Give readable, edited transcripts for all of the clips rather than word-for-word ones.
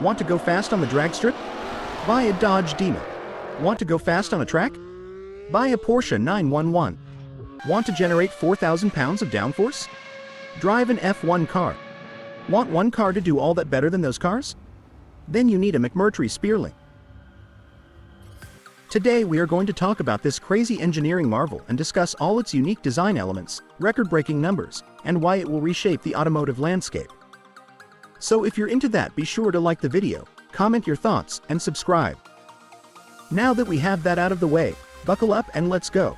Want to go fast on the drag strip? Buy a Dodge Demon. Want to go fast on a track? Buy a Porsche 911. Want to generate 4,000 pounds of downforce? Drive an F1 car. Want one car to do all that better than those cars? Then you need a McMurtry Speirling. Today we are going to talk about this crazy engineering marvel and discuss all its unique design elements, record-breaking numbers, and why it will reshape the automotive landscape. So if you're into that, be sure to like the video, comment your thoughts, and subscribe. Now that we have that out of the way, buckle up and let's go.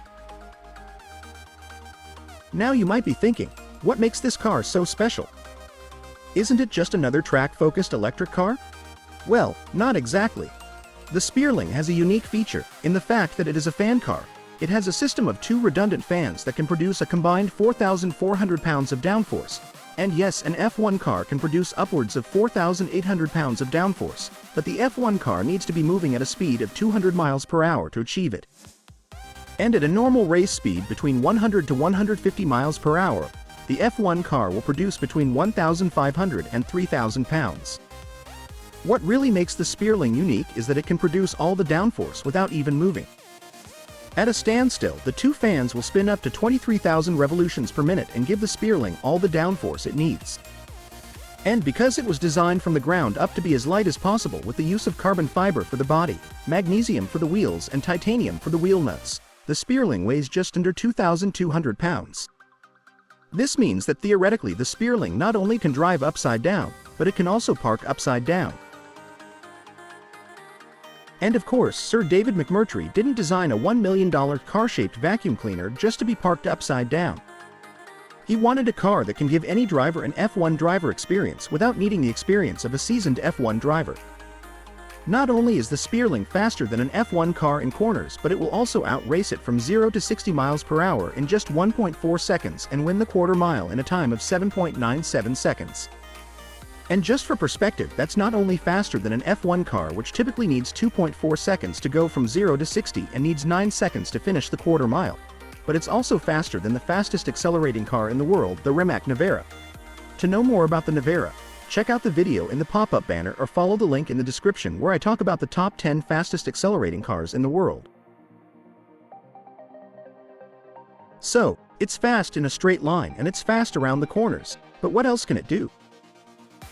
Now you might be thinking, what makes this car so special? Isn't it just another track-focused electric car? Well, not exactly. The Speirling has a unique feature in the fact that it is a fan car. It has a system of 2 redundant fans that can produce a combined 4,400 pounds of downforce. And yes, an F1 car can produce upwards of 4,800 pounds of downforce, but the F1 car needs to be moving at a speed of 200 miles per hour to achieve it. And at a normal race speed between 100 to 150 miles per hour, the F1 car will produce between 1,500 and 3,000 pounds. What really makes the Speirling unique is that it can produce all the downforce without even moving. At a standstill, the 2 fans will spin up to 23,000 revolutions per minute and give the Speirling all the downforce it needs. And because it was designed from the ground up to be as light as possible with the use of carbon fiber for the body, magnesium for the wheels, and titanium for the wheel nuts, the Speirling weighs just under 2,200 pounds. This means that theoretically the Speirling not only can drive upside down, but it can also park upside down. And of course, Sir David McMurtry didn't design a $1 million car-shaped vacuum cleaner just to be parked upside down. He wanted a car that can give any driver an F1 driver experience without needing the experience of a seasoned F1 driver. Not only is the Speirling faster than an F1 car in corners, but it will also outrace it from 0 to 60 miles per hour in just 1.4 seconds and win the quarter mile in a time of 7.97 seconds. And just for perspective, that's not only faster than an F1 car, which typically needs 2.4 seconds to go from 0 to 60 and needs 9 seconds to finish the quarter mile, but it's also faster than the fastest accelerating car in the world, the Rimac Navara. To know more about the Navara, check out the video in the pop-up banner or follow the link in the description where I talk about the top 10 fastest accelerating cars in the world. So, it's fast in a straight line and it's fast around the corners, but what else can it do?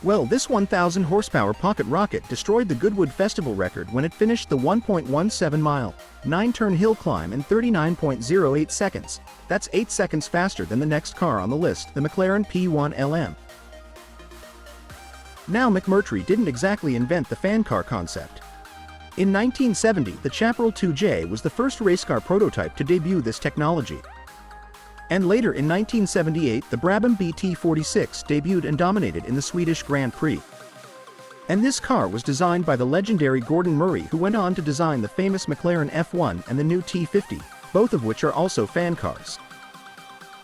Well, this 1,000 horsepower pocket rocket destroyed the Goodwood Festival record when it finished the 1.17 mile, 9-turn hill climb in 39.08 seconds. That's 8 seconds faster than the next car on the list, the McLaren P1 LM. Now, McMurtry didn't exactly invent the fan car concept. In 1970, the Chaparral 2J was the first race car prototype to debut this technology. And later in 1978, the Brabham BT46 debuted and dominated in the Swedish Grand Prix. And this car was designed by the legendary Gordon Murray, who went on to design the famous McLaren F1 and the new T50, both of which are also fan cars.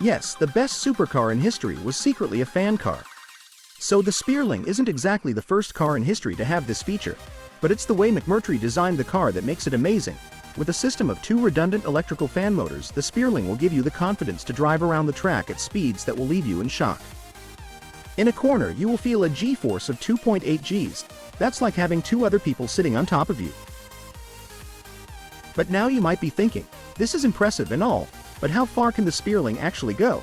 Yes, the best supercar in history was secretly a fan car. So the Speirling isn't exactly the first car in history to have this feature, but it's the way McMurtry designed the car that makes it amazing. With a system of 2 redundant electrical fan motors, the Speirling will give you the confidence to drive around the track at speeds that will leave you in shock. In a corner, you will feel a G-force of 2.8 Gs. That's like having 2 other people sitting on top of you. But now you might be thinking, this is impressive and all, but how far can the Speirling actually go?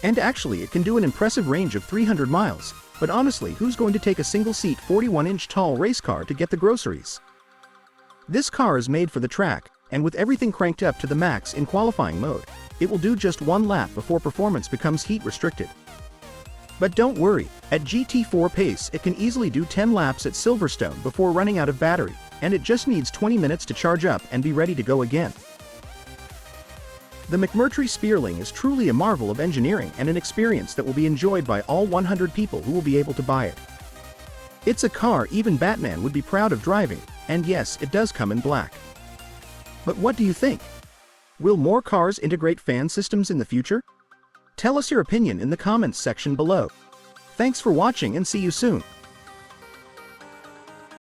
And actually, it can do an impressive range of 300 miles, but honestly, who's going to take a single-seat 41-inch tall race car to get the groceries? This car is made for the track, and with everything cranked up to the max in qualifying mode, it will do just 1 lap before performance becomes heat-restricted. But don't worry, at GT4 pace it can easily do 10 laps at Silverstone before running out of battery, and it just needs 20 minutes to charge up and be ready to go again. The McMurtry Speirling is truly a marvel of engineering and an experience that will be enjoyed by all 100 people who will be able to buy it. It's a car even Batman would be proud of driving, and yes, it does come in black. But what do you think? Will more cars integrate fan systems in the future? Tell us your opinion in the comments section below. Thanks for watching and see you soon.